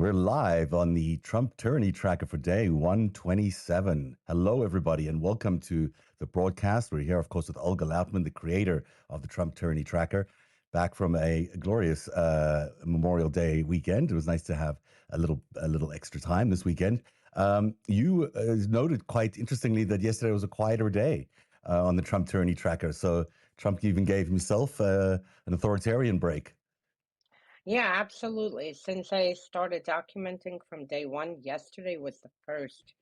We're live on the Trump Tyranny Tracker for day 127. Hello, everybody, and welcome to the broadcast. We're here, of course, with Olga Lautman, the creator of the Trump Tyranny Tracker, back from a glorious Memorial Day weekend. It was nice to have a little extra time this weekend. You noted quite interestingly that yesterday was a quieter day on the Trump Tyranny Tracker. So Trump even gave himself an authoritarian break. Yeah, absolutely. Since I started documenting from day one, yesterday was the first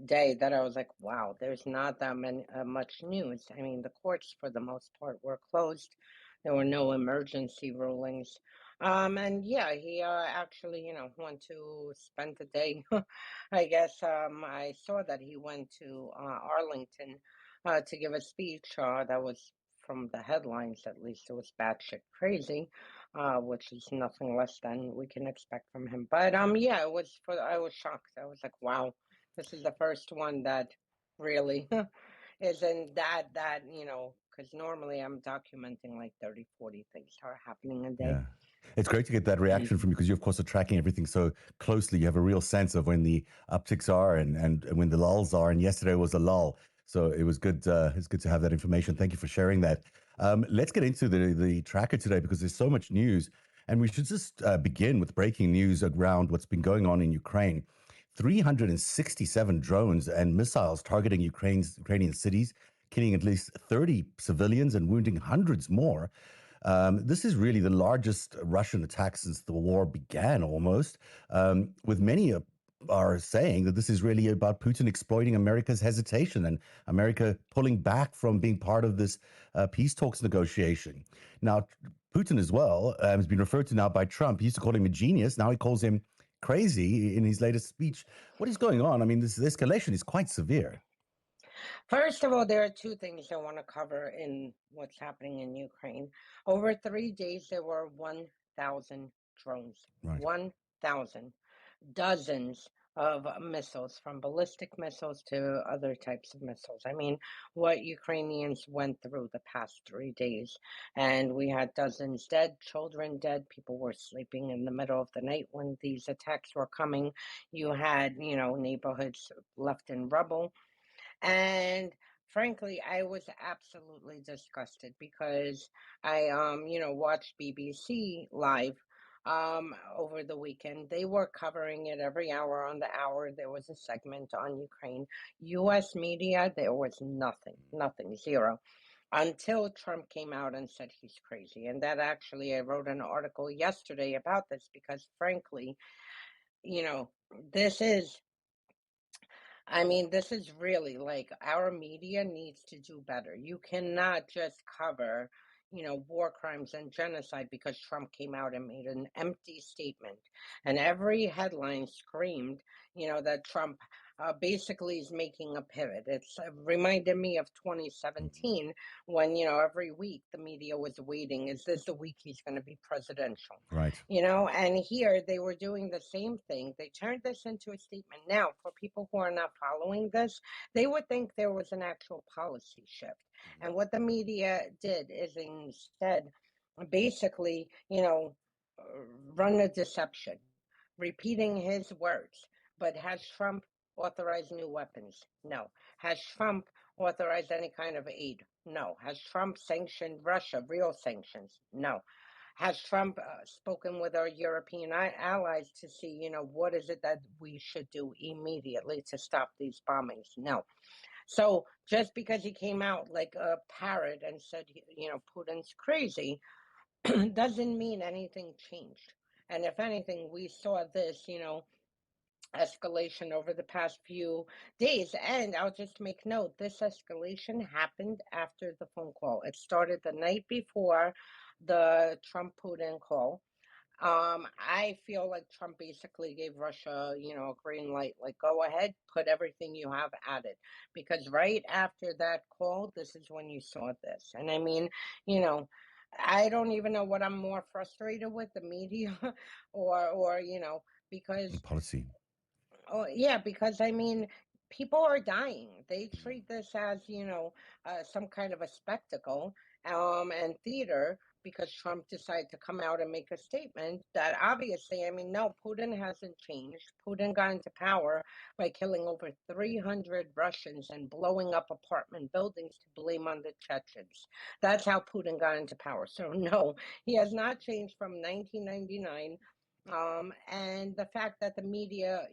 day that I was like, wow, there's not that much news. I mean, the courts, for the most part, were closed. There were no emergency rulings. And yeah, he actually, went to spend the day. I guess I saw that he went to Arlington to give a speech that was, from the headlines at least, it was batshit crazy, which is nothing less than we can expect from him. But yeah, I was shocked. I was like, wow, this is the first one that really isn't because normally I'm documenting like 30, 40 things are happening a day. Yeah. It's great to get that reaction from you because you, of course, are tracking everything so closely. You have a real sense of when the upticks are and when the lulls are. And yesterday was a lull. So it was good. It's good to have that information. Thank you for sharing that. Let's get into the tracker today because there's so much news. And we should just begin with breaking news around what's been going on in Ukraine. 367 drones and missiles targeting Ukrainian cities, killing at least 30 civilians and wounding hundreds more. This is really the largest Russian attack since the war began, almost, with many are saying that this is really about Putin exploiting America's hesitation and America pulling back from being part of this peace talks negotiation. Now, Putin as well has been referred to now by Trump. He used to call him a genius. Now he calls him crazy in his latest speech. What is going on? I mean, this escalation is quite severe. First of all, there are two things I want to cover in what's happening in Ukraine. Over 3 days, there were 1,000 drones. Right. 1,000. Dozens of missiles, from ballistic missiles to other types of missiles. I mean, what Ukrainians went through the past 3 days. And we had dozens dead, children dead. People were sleeping in the middle of the night when these attacks were coming. You had, neighborhoods left in rubble. And frankly, I was absolutely disgusted because I watched BBC live over the weekend. They were covering it every hour on the hour. There was a segment on Ukraine. US media, there was nothing, zero. Until Trump came out and said he's crazy. And that actually, I wrote an article yesterday about this because frankly, you know, this is this is really like our media needs to do better. You cannot just cover, war crimes and genocide because Trump came out and made an empty statement. And every headline screamed, that Trump basically is making a pivot. It's reminded me of Mhm. 2017 when, every week the media was waiting. Is this the week he's going to be presidential? Right. And here they were doing the same thing. They turned this into a statement. Now, for people who are not following this, they would think there was an actual policy shift. And what the media did is instead basically, run a deception, repeating his words. But has Trump authorized new weapons? No. Has Trump authorized any kind of aid? No. Has Trump sanctioned Russia, real sanctions? No. Has Trump spoken with our European allies to see, what is it that we should do immediately to stop these bombings? No. So just because he came out like a parrot and said, Putin's crazy, doesn't mean anything changed. And if anything, we saw this, escalation over the past few days. And I'll just make note, this escalation happened after the phone call. It started the night before the Trump Putin call. I feel like Trump basically gave Russia, a green light, like go ahead, put everything you have at it. Because right after that call, this is when you saw this. And you know, I don't even know what I'm more frustrated with, the media or because Policy. oh, yeah, because people are dying. They treat this as, some kind of a spectacle and theater. because Trump decided to come out and make a statement that obviously, I mean, no, Putin hasn't changed. Putin got into power by killing over 300 Russians and blowing up apartment buildings to blame on the Chechens. That's how Putin got into power. So, no, he has not changed from 1999. And the fact that the media,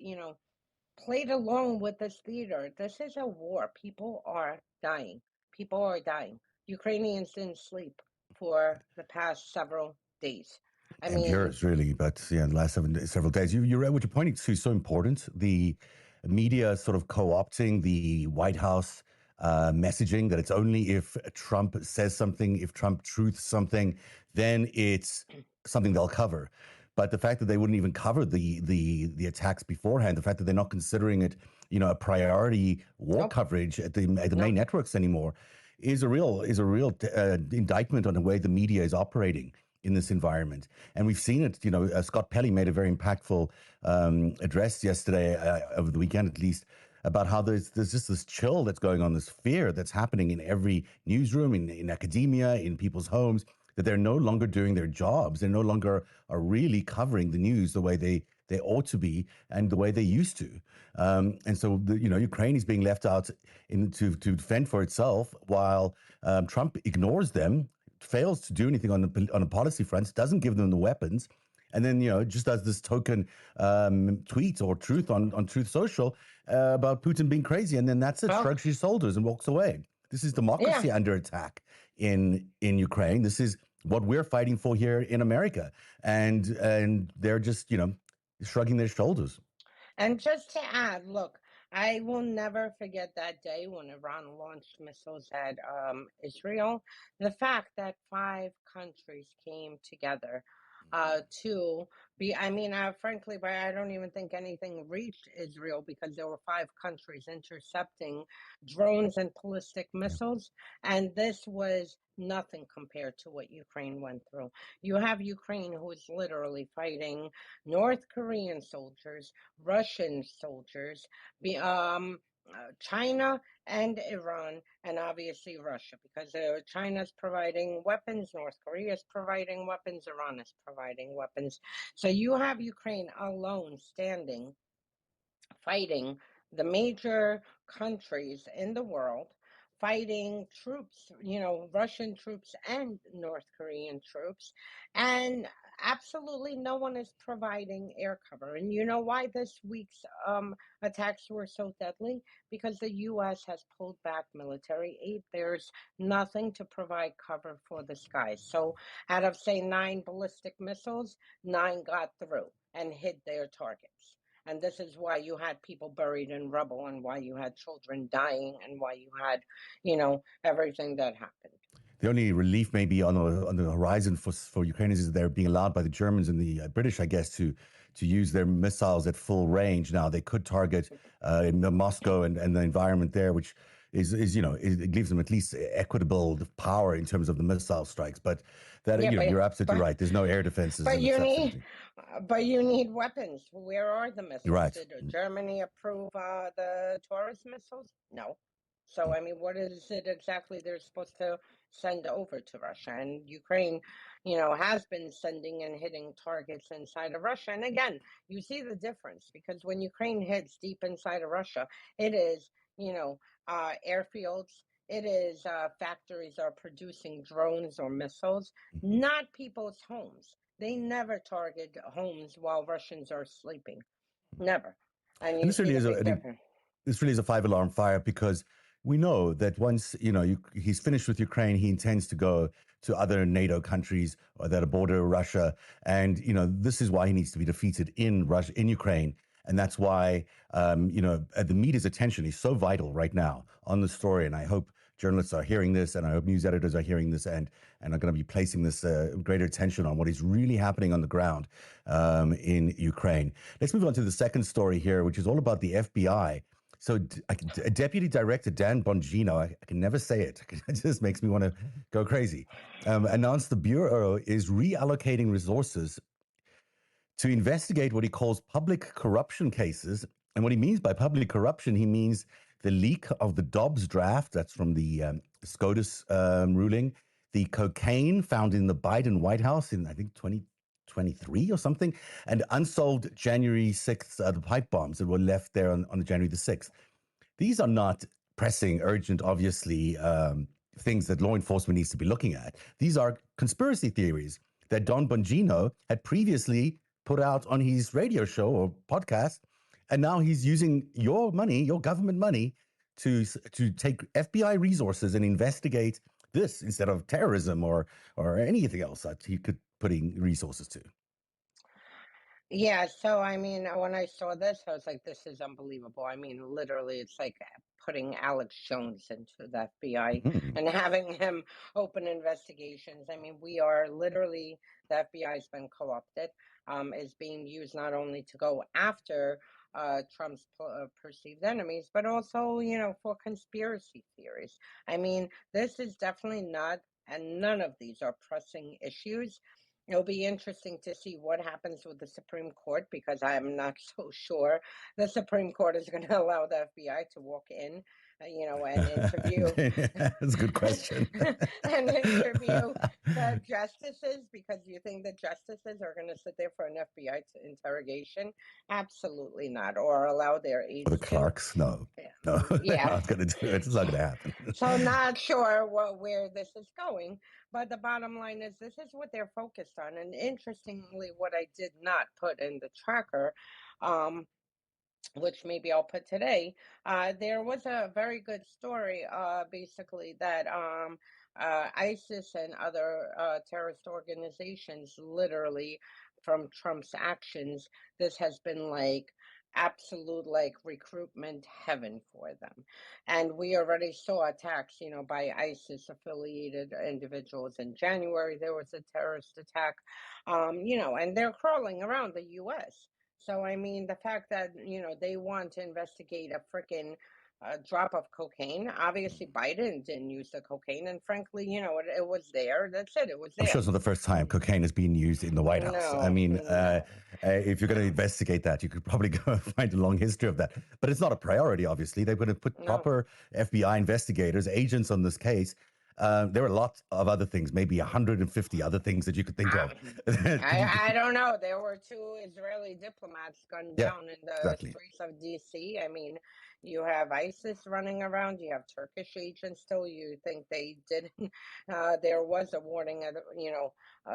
played along with this theater. This is a war. People are dying. People are dying. Ukrainians didn't sleep for the past several days. I And mean, years, really, but yeah, in the last several days. You're right. What you're pointing to is so important. The media sort of co-opting the White House messaging that it's only if Trump says something, if Trump truths something, then it's something they'll cover. But the fact that they wouldn't even cover the attacks beforehand, the fact that they're not considering it, a priority war nope, coverage at the main nope. networks anymore, is a real indictment on the way the media is operating in this environment. And we've seen it, Scott Pelley made a very impactful address yesterday, over the weekend at least, about how there's just this chill that's going on, this fear that's happening in every newsroom, in academia, in people's homes, that they're no longer doing their jobs. They no longer are really covering the news the way they ought to be and the way they used to. And so, Ukraine is being left out to defend for itself while Trump ignores them, fails to do anything on a policy front, doesn't give them the weapons, and then just does this token tweet or truth on Truth Social about Putin being crazy, and then that's it. Well, Shrugs his shoulders and walks away. This is yeah. democracy under attack in Ukraine. This is what we're fighting for here in America, and they're just shrugging their shoulders. And just to add, look, I will never forget that day when Iran launched missiles at Israel. The fact that 5 countries came together to be, I mean, frankly, but I don't even think anything reached Israel because there were 5 countries intercepting drones and ballistic missiles. And this was nothing compared to what Ukraine went through. You have Ukraine, who is literally fighting North Korean soldiers, Russian soldiers, China and Iran, and obviously Russia, because China's providing weapons, North Korea is providing weapons, Iran is providing weapons. So you have Ukraine alone standing, fighting the major countries in the world, fighting troops, Russian troops and North Korean troops, and absolutely no one is providing air cover. And you know why this week's attacks were so deadly? Because the U.S. has pulled back military aid. There's nothing to provide cover for the skies. So out of, say, 9 ballistic missiles, 9 got through and hit their targets. And this is why you had people buried in rubble, and why you had children dying, and why you had, everything that happened. The only relief maybe on the horizon for Ukrainians is that they're being allowed by the Germans and the British, I guess, to use their missiles at full range. Now they could target Moscow and the environment there, which is it gives them at least equitable power in terms of the missile strikes. But that you're absolutely right. There's no air defenses. But you need weapons. Where are the missiles? You're right. Did Germany approve the Taurus missiles? No. So, I mean, what is it exactly they're supposed to send over to Russia? And Ukraine, has been sending and hitting targets inside of Russia. And again, you see the difference, because when Ukraine hits deep inside of Russia, it is, airfields, it is factories are producing drones or missiles, not people's homes. They never target homes while Russians are sleeping. Never. And you see the big difference. This really is a 5-alarm fire, because we know that once he's finished with Ukraine, he intends to go to other NATO countries or that border Russia, and this is why he needs to be defeated in Russia, in Ukraine, and that's why the media's attention is so vital right now on the story. And I hope journalists are hearing this, and I hope news editors are hearing this, and are going to be placing this greater attention on what is really happening on the ground in Ukraine. Let's move on to the second story here, which is all about the FBI. So Deputy Director Dan Bongino, I can never say it, it just makes me want to go crazy, announced the Bureau is reallocating resources to investigate what he calls public corruption cases. And what he means by public corruption, he means the leak of the Dobbs draft, that's from the SCOTUS ruling, the cocaine found in the Biden White House in, I think, 2023 or something, and unsolved January 6th, the pipe bombs that were left there on January the 6th. These are not pressing, urgent, obviously, things that law enforcement needs to be looking at. These are conspiracy theories that Don Bongino had previously put out on his radio show or podcast, and now he's using your money, your government money, to take FBI resources and investigate this instead of terrorism or anything else that he could putting resources to. Yeah, so I mean, when I saw this, I was like, this is unbelievable. I mean, literally, it's like putting Alex Jones into the FBI and having him open investigations. I mean, we are literally, the FBI has been co-opted, is being used not only to go after Trump's perceived enemies, but also, you know, for conspiracy theories. I mean, this is definitely not, and none of these are pressing issues. It'll be interesting to see what happens with the Supreme Court, because I'm not so sure the Supreme Court is going to allow the FBI to walk in, you know, and interview. That's a good question. And interview the justices, because you think the justices are going to sit there for an FBI interrogation? Absolutely not. Or allow their aides the clerks, no. No, yeah. they're not going to do it. It's not going to happen. So not sure where this is going, but the bottom line is this is what they're focused on. And interestingly, what I did not put in the tracker, which maybe I'll put today, there was a very good story, basically, that ISIS and other terrorist organizations, literally from Trump's actions, this has been like absolute like recruitment heaven for them. And we already saw attacks, you know, by ISIS affiliated individuals. In January there was a terrorist attack, you know, and they're crawling around the US. So I mean, the fact that, you know, they want to investigate a freaking drop of cocaine. Obviously, Biden didn't use the cocaine, and frankly, you know, it was there. That's it. It was I'm there. sure it's not the first time cocaine has been used in the White House. I mean, if you're going to investigate that, you could probably go find a long history of that. But it's not a priority, obviously. They're going to put proper FBI investigators, agents on this case. There are a lot of other things, maybe 150 other things that you could think of. I don't know. There were 2 Israeli diplomats gunned down in the streets of D.C. I mean, you have ISIS running around. You have Turkish agents still. You think they didn't? There was a warning, you know,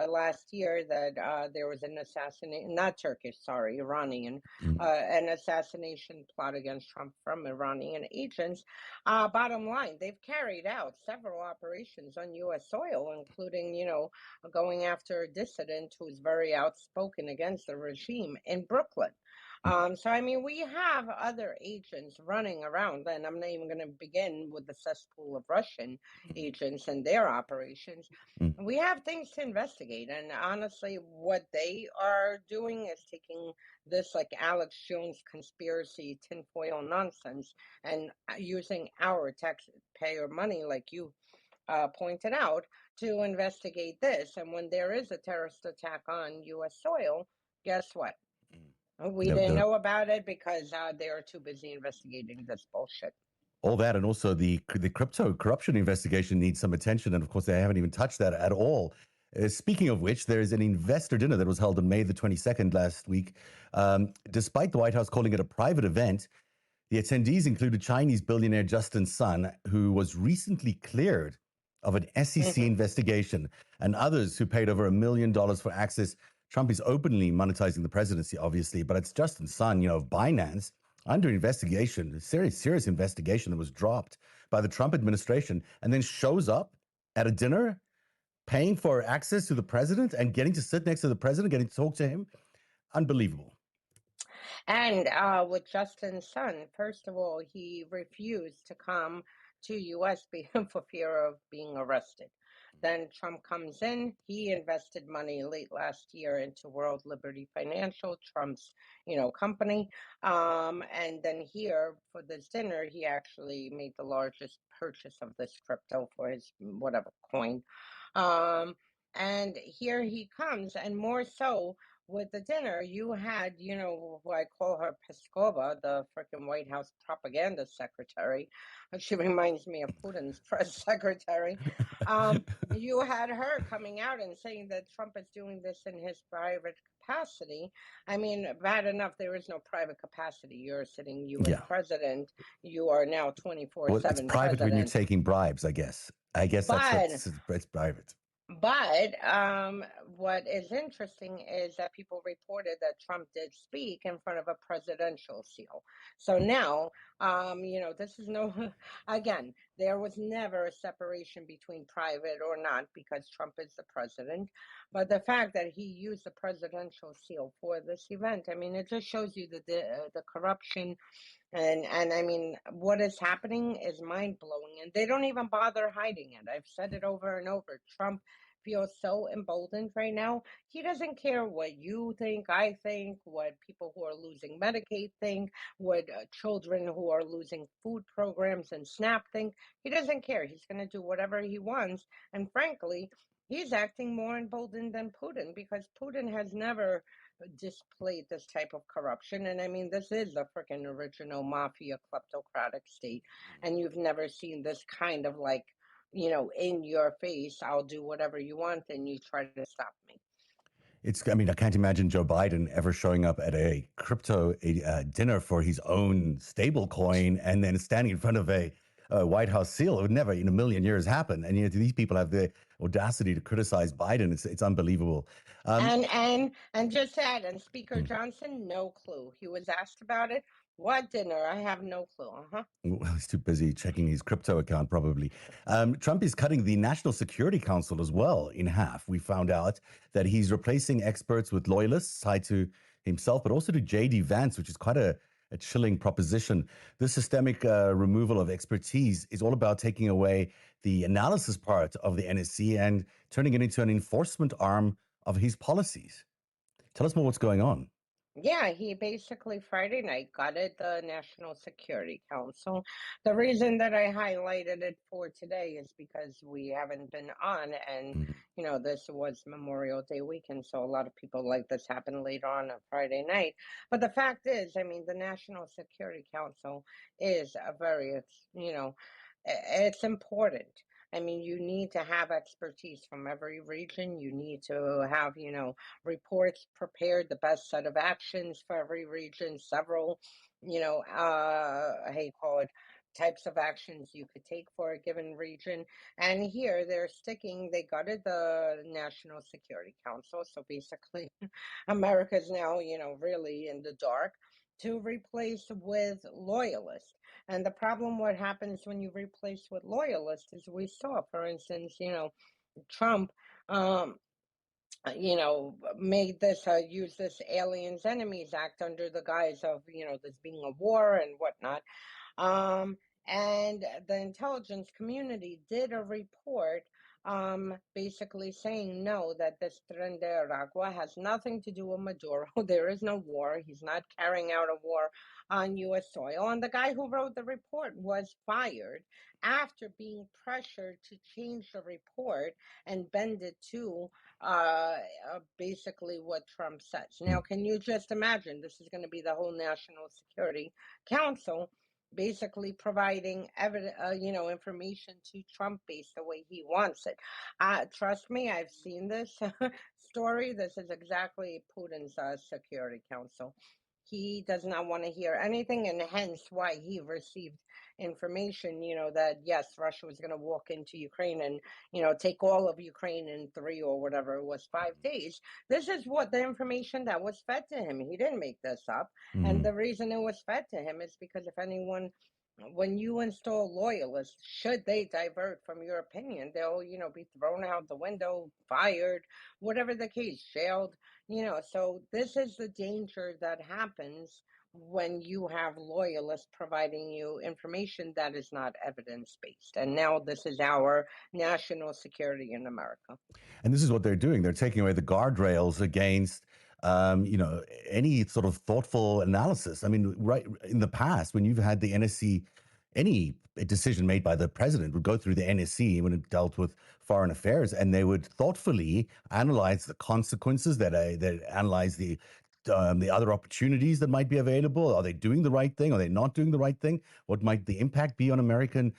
last year that there was an assassination, not Turkish, sorry, Iranian, an assassination plot against Trump from Iranian agents. Bottom line, they've carried out several operations on U.S. soil, including, you know, going after a dissident who's very outspoken against the regime in Brooklyn. So, I mean, we have other agents running around, and I'm not even going to begin with the cesspool of Russian agents and their operations. We have things to investigate, and honestly, what they are doing is taking this like Alex Jones conspiracy tinfoil nonsense and using our taxpayer money, like you pointed out, to investigate this. And when there is a terrorist attack on U.S. soil, guess what? We didn't know about it because they are too busy investigating this bullshit. All that, and also the crypto corruption investigation needs some attention, and of course they haven't even touched that at all. Speaking of which, there is an investor dinner that was held on May the 22nd last week. Despite the White House calling it a private event, the attendees included Chinese billionaire Justin Sun, who was recently cleared of an SEC investigation, and others who paid over $1 million for access. Trump is openly monetizing the presidency, obviously, but it's Justin Sun, you know, of Binance, under investigation, a serious investigation that was dropped by the Trump administration, and then shows up at a dinner paying for access to the president and getting to sit next to the president, getting to talk to him. Unbelievable. And with Justin Sun, first of all, he refused to come to U.S. for fear of being arrested. Then Trump comes in. He invested money late last year into World Liberty Financial, Trump's, you know, company. And then here for this dinner, he actually made the largest purchase of this crypto for his whatever coin. And here he comes, and more so with the dinner, you had, who I call her Peskova, the freaking White House propaganda secretary. She reminds me of Putin's press secretary. You had her coming out and saying that Trump is doing this in his private capacity. I mean, bad enough, there is no private capacity. You're a sitting UN Yeah. president. You are now Well, it's 24/7 private when you're president. taking bribes, I guess. I guess that's But what's it's private. But what is interesting is that people reported that Trump did speak in front of a presidential seal. So now, this is no, again, there was never a separation between private or not because Trump is the president. But the fact that he used the presidential seal for this event, I mean, it just shows you the corruption and I mean, what is happening is mind blowing, and they don't even bother hiding it. I've said it over and over. Trump feels so emboldened right now. He doesn't care what you think, I think, what people who are losing Medicaid think, what children who are losing food programs and SNAP think. He doesn't care. He's going to do whatever he wants. And frankly, he's acting more emboldened than Putin because Putin has never displayed this type of corruption. And I mean, this is the freaking original mafia kleptocratic state. And you've never seen this kind of like, in your face, I'll do whatever you want, and you try to stop me. I mean, I can't imagine Joe Biden ever showing up at a crypto dinner for his own stable coin and then standing in front of a White House seal. It would never in a million years happen. And these people have the audacity to criticize Biden. It's unbelievable. And just add, and Speaker Johnson, no clue. He was asked about it. What dinner? I have no clue. Well, he's too busy checking his crypto account, probably. Trump is cutting the National Security Council as well in half. We found out that he's replacing experts with loyalists tied to himself, but also to J.D. Vance, which is quite a chilling proposition. This systemic removal of expertise is all about taking away the analysis part of the NSC and turning it into an enforcement arm of his policies. Tell us more what's going on. Yeah, he basically Friday night gutted the National Security Council. The reason that I highlighted it for today is because we haven't been on, and Mm. this was Memorial Day weekend, so a lot of people like this happened later on Friday night. But the fact is, I mean, the National Security Council is a very, it's important. I mean, you need to have expertise from every region. You need to have, reports prepared, the best set of actions for every region, several, how you call it, types of actions you could take for a given region. And here they gutted the National Security Council. So basically, America's now, really in the dark to replace with loyalists. And the problem, what happens when you replace with loyalists, is we saw, for instance, Trump, um, made this use this Aliens Enemies Act under the guise of this being a war and whatnot. Um, and the intelligence community did a report basically saying no, that this Tren de Aragua has nothing to do with Maduro. There is no war. He's not carrying out a war on U.S. soil. And the guy who wrote the report was fired after being pressured to change the report and bend it to basically what Trump says. Now, can you just imagine? This is going to be the whole National Security Council basically providing information to Trump based the way he wants it. Trust me, I've seen this story. This is exactly Putin's Security Council. He does not want to hear anything, and hence why he received information, that yes, Russia was going to walk into Ukraine and, take all of Ukraine in 3 or whatever it was, 5 days. This is what the information that was fed to him. He didn't make this up. And the reason it was fed to him is because if anyone, when you install loyalists, should they divert from your opinion, they'll, be thrown out the window, fired, whatever the case, jailed, So this is the danger that happens when you have loyalists providing you information that is not evidence-based. And now this is our national security in America. And this is what they're doing. They're taking away the guardrails against, any sort of thoughtful analysis. I mean, right in the past, when you've had the NSC any decision made by the president would go through the NSC when it dealt with foreign affairs, and they would thoughtfully analyze the consequences, that analyze the other opportunities that might be available. Are they doing the right thing? Are they not doing the right thing? What might the impact be on American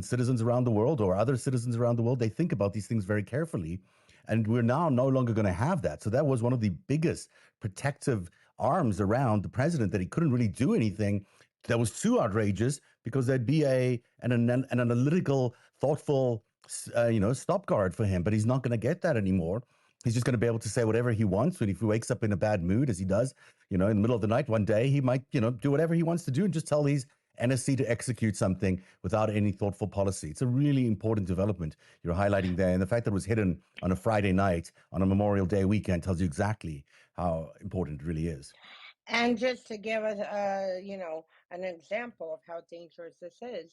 citizens around the world or other citizens around the world? They think about these things very carefully, and we're now no longer going to have that. So that was one of the biggest protective arms around the president, that he couldn't really do anything that was too outrageous, because there'd be an analytical, thoughtful, stop guard for him. But he's not going to get that anymore. He's just going to be able to say whatever he wants. And if he wakes up in a bad mood, as he does, in the middle of the night one day, he might, do whatever he wants to do and just tell these NSC to execute something without any thoughtful policy. It's a really important development you're highlighting there. And the fact that it was hidden on a Friday night on a Memorial Day weekend tells you exactly how important it really is. And just to give us, an example of how dangerous this is,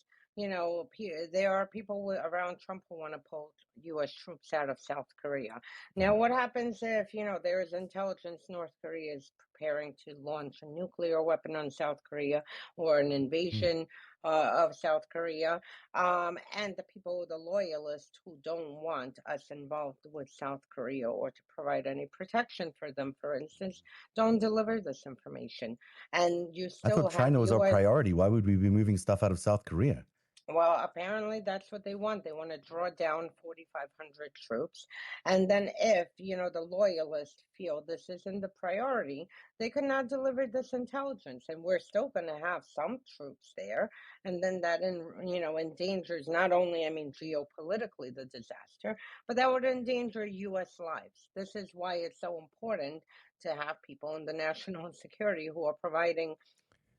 there are people around Trump who want to pull U.S. troops out of South Korea. Now, what happens if, there is intelligence North Korea is preparing to launch a nuclear weapon on South Korea, or an invasion of South Korea, and the loyalists who don't want us involved with South Korea or to provide any protection for them, for instance, don't deliver this information. And you still I thought China was our priority. Why would we be moving stuff out of South Korea? Well, apparently that's what they want. They want to draw down 4,500 troops. And then if, the loyalists feel this isn't the priority, they cannot deliver this intelligence. And we're still going to have some troops there. And then that, endangers not only, geopolitically the disaster, but that would endanger U.S. lives. This is why it's so important to have people in the national security who are providing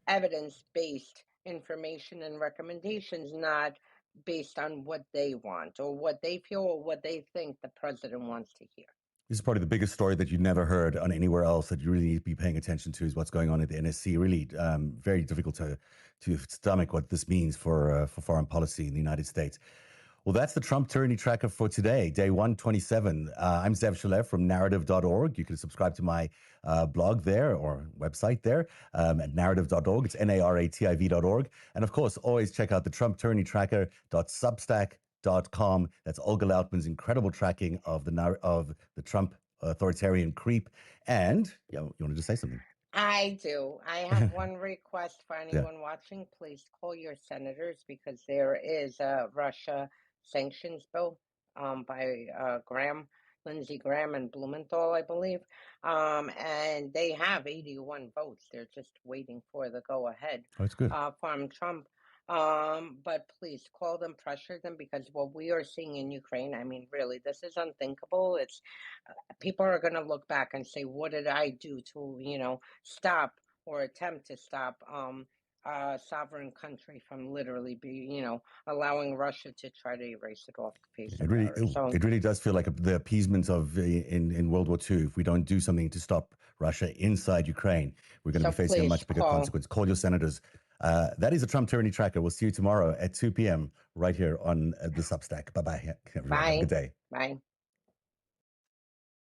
evidence-based information and recommendations, not based on what they want or what they feel or what they think the president wants to hear. This is probably the biggest story that you never heard on anywhere else that you really need to be paying attention to, is what's going on at the NSC. Really very difficult to stomach what this means for foreign policy in the United States. Well, that's the Trump Tyranny Tracker for today, day 127. I'm Zev Shalev from Narativ.org. You can subscribe to my blog there, or website there, at Narativ.org. It's Narativ.org. And of course, always check out the Trump Tyranny Tracker.substack.com. That's Olga Lautman's incredible tracking of the Trump authoritarian creep. And you wanted to say something? I do. I have one request for anyone watching. Please call your senators, because there is a Russia sanctions bill by Lindsey Graham and Blumenthal, I believe. And they have 81 votes. They're just waiting for the go-ahead from Trump. But please call them, pressure them, because what we are seeing in Ukraine, really, this is unthinkable. It's people are going to look back and say, what did I do to, stop or attempt to stop a sovereign country from literally allowing Russia to try to erase it off the face of the earth. So, it really does feel like the appeasement of in World War II. If we don't do something to stop Russia inside Ukraine, we're going to be facing a much bigger consequence. Call your senators. That is a Trump Tyranny Tracker. We'll see you tomorrow at 2 p.m. right here on the Substack. Bye-bye. Bye. Have a good day. Bye.